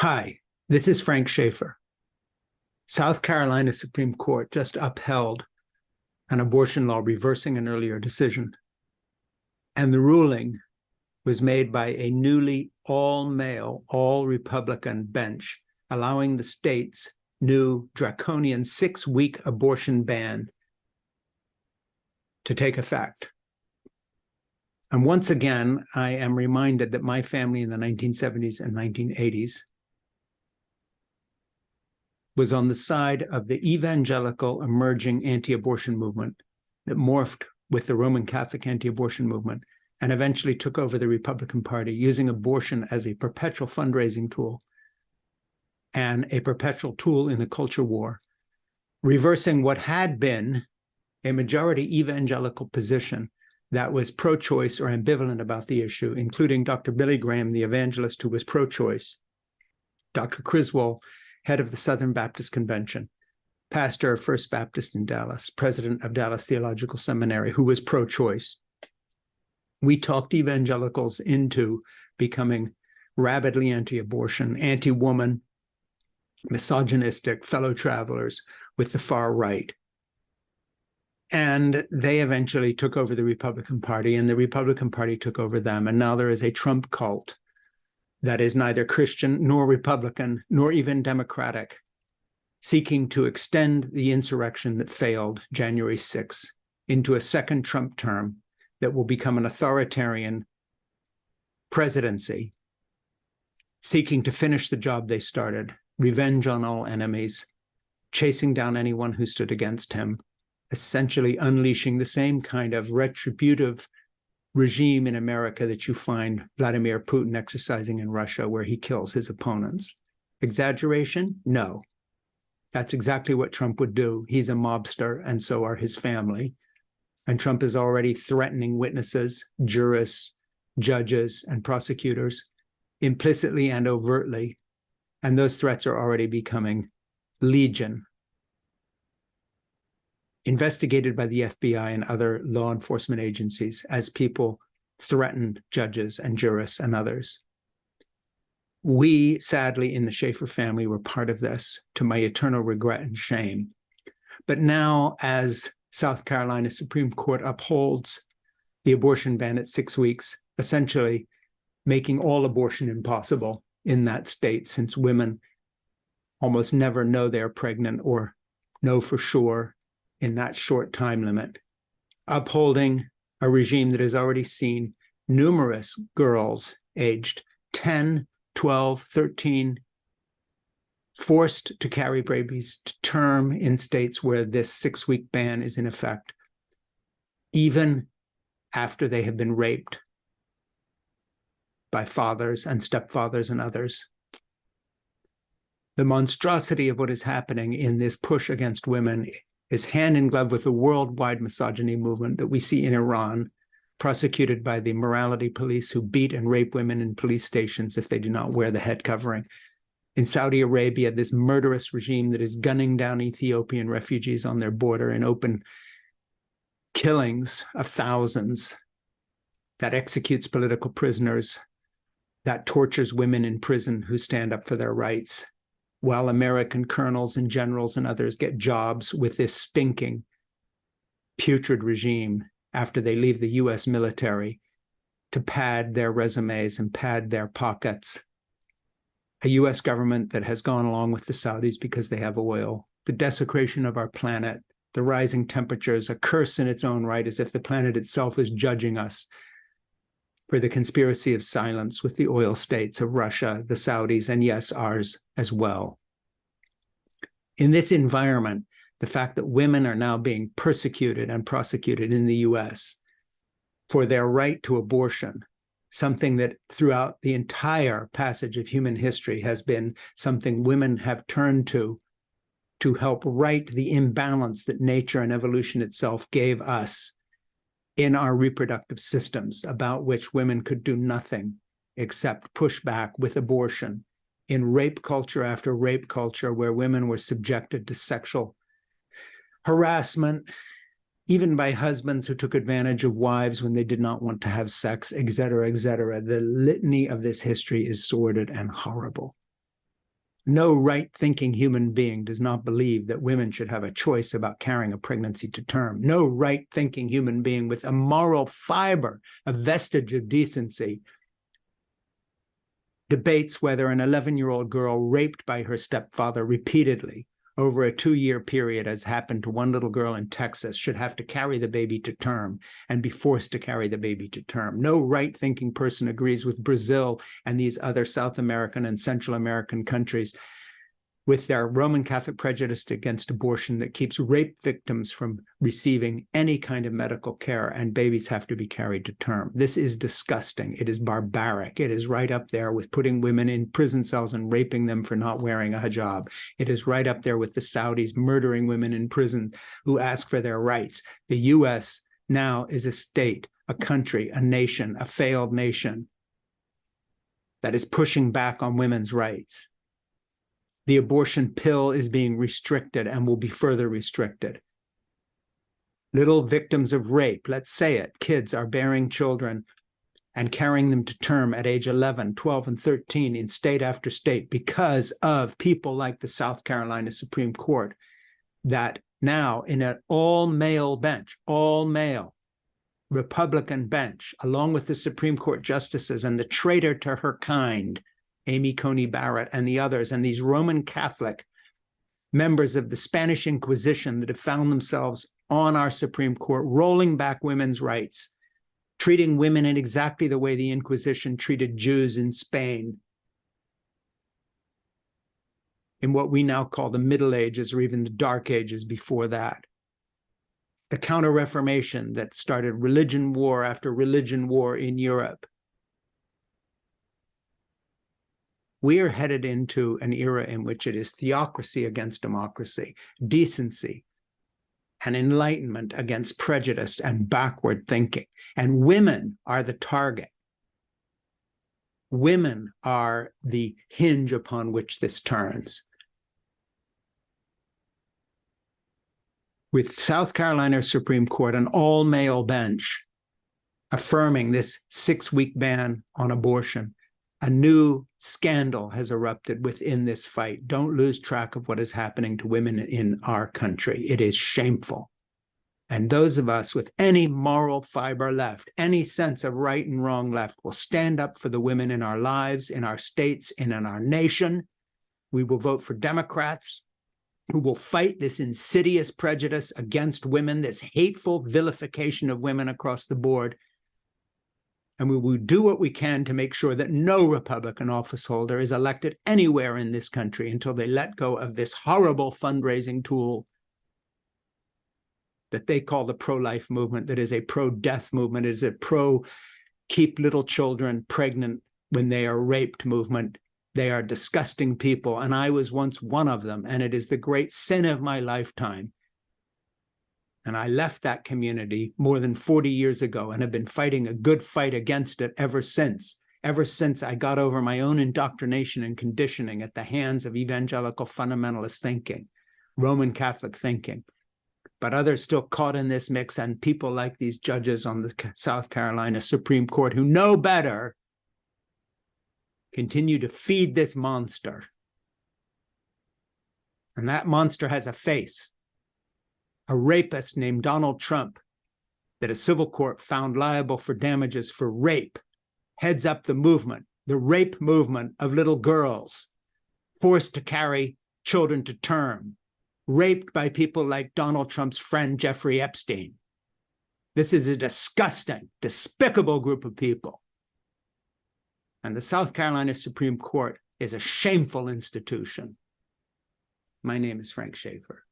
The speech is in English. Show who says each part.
Speaker 1: Hi, this is Frank Schaeffer. South Carolina Supreme Court just upheld an abortion law reversing an earlier decision. And the ruling was made by a newly all-male, all-Republican bench, allowing the state's new draconian 6-week abortion ban to take effect. And once again, I am reminded that my family in the 1970s and 1980s was on the side of the evangelical emerging anti-abortion movement that morphed with the Roman Catholic anti-abortion movement and eventually took over the Republican Party, using abortion as a perpetual fundraising tool and a perpetual tool in the culture war, reversing what had been a majority evangelical position that was pro-choice or ambivalent about the issue, including Dr. Billy Graham, the evangelist who was pro-choice, Dr. Criswell, head of the Southern Baptist Convention, pastor of First Baptist in Dallas, president of Dallas Theological Seminary, who was pro-choice. We talked evangelicals into becoming rabidly anti-abortion, anti-woman, misogynistic fellow travelers with the far right. And they eventually took over the Republican Party, and the Republican Party took over them. And now there is a Trump cult that is neither Christian nor Republican nor even Democratic, seeking to extend the insurrection that failed January 6th into a second Trump term that will become an authoritarian presidency, seeking to finish the job they started, revenge on all enemies, chasing down anyone who stood against him, essentially unleashing the same kind of retributive regime in America that you find Vladimir Putin exercising in Russia, where he kills his opponents. Exaggeration? No. That's exactly what Trump would do. He's a mobster, and so are his family. And Trump is already threatening witnesses, jurists, judges, and prosecutors, implicitly and overtly. And those threats are already becoming legion, investigated by the FBI and other law enforcement agencies as people threatened judges and jurists and others. We, sadly, in the Schaeffer family, were part of this, to my eternal regret and shame. But now, as South Carolina Supreme Court upholds the abortion ban at 6 weeks, essentially making all abortion impossible in that state, since women almost never know they're pregnant or know for sure in that short time limit, upholding a regime that has already seen numerous girls aged 10, 12, 13, forced to carry babies to term in states where this 6-week ban is in effect, even after they have been raped by fathers and stepfathers and others. The monstrosity of what is happening in this push against women is hand in glove with the worldwide misogyny movement that we see in Iran, prosecuted by the morality police who beat and rape women in police stations if they do not wear the head covering. In Saudi Arabia, this murderous regime that is gunning down Ethiopian refugees on their border in open killings of thousands, that executes political prisoners, that tortures women in prison who stand up for their rights, while American colonels and generals and others get jobs with this stinking, putrid regime after they leave the US military to pad their resumes and pad their pockets. A US government that has gone along with the Saudis because they have oil, the desecration of our planet, the rising temperatures, a curse in its own right, as if the planet itself is judging us for the conspiracy of silence with the oil states of Russia, the Saudis, and yes, ours as well. In this environment, the fact that women are now being persecuted and prosecuted in the US for their right to abortion, something that throughout the entire passage of human history has been something women have turned to help right the imbalance that nature and evolution itself gave us in our reproductive systems, about which women could do nothing except push back with abortion in rape culture after rape culture, where women were subjected to sexual harassment, even by husbands who took advantage of wives when they did not want to have sex, et cetera, et cetera. The litany of this history is sordid and horrible. No right-thinking human being does not believe that women should have a choice about carrying a pregnancy to term. No right-thinking human being with a moral fiber, a vestige of decency, debates whether an 11-year-old girl raped by her stepfather repeatedly over a 2-year period, as happened to one little girl in Texas, should have to carry the baby to term and be forced to carry the baby to term. No right-thinking person agrees with Brazil and these other South American and Central American countries with their Roman Catholic prejudice against abortion that keeps rape victims from receiving any kind of medical care, and babies have to be carried to term. This is disgusting. It is barbaric. It is right up there with putting women in prison cells and raping them for not wearing a hijab. It is right up there with the Saudis murdering women in prison who ask for their rights. The US now is a state, a country, a nation, a failed nation that is pushing back on women's rights. The abortion pill is being restricted and will be further restricted. Little victims of rape, let's say it, kids are bearing children and carrying them to term at age 11, 12, and 13 in state after state because of people like the South Carolina Supreme Court that now in an all-male bench, all-male Republican bench, along with the Supreme Court justices and the traitor to her kind, Amy Coney Barrett and the others, and these Roman Catholic members of the Spanish Inquisition that have found themselves on our Supreme Court, rolling back women's rights, treating women in exactly the way the Inquisition treated Jews in Spain, in what we now call the Middle Ages or even the Dark Ages before that. The Counter-Reformation that started religion war after religion war in Europe. We are headed into an era in which it is theocracy against democracy, decency and enlightenment against prejudice and backward thinking. And women are the target. Women are the hinge upon which this turns. With South Carolina Supreme Court, an all-male bench affirming this 6-week ban on abortion, a new scandal has erupted within this fight. Don't lose track of what is happening to women in our country. It is shameful. And those of us with any moral fiber left, any sense of right and wrong left, will stand up for the women in our lives, in our states, and in our nation. We will vote for Democrats who will fight this insidious prejudice against women, this hateful vilification of women across the board. And we will do what we can to make sure that no Republican office holder is elected anywhere in this country until they let go of this horrible fundraising tool that they call the pro-life movement, that is a pro-death movement, it is a pro-keep little children pregnant when they are raped movement. They are disgusting people, and I was once one of them, and it is the great sin of my lifetime. And I left that community more than 40 years ago and have been fighting a good fight against it ever since I got over my own indoctrination and conditioning at the hands of evangelical fundamentalist thinking, Roman Catholic thinking. But others still caught in this mix, and people like these judges on the South Carolina Supreme Court who know better continue to feed this monster. And that monster has a face. A rapist named Donald Trump that a civil court found liable for damages for rape heads up the movement, the rape movement of little girls forced to carry children to term, raped by people like Donald Trump's friend Jeffrey Epstein. This is a disgusting, despicable group of people. And the South Carolina Supreme Court is a shameful institution. My name is Frank Schaefer.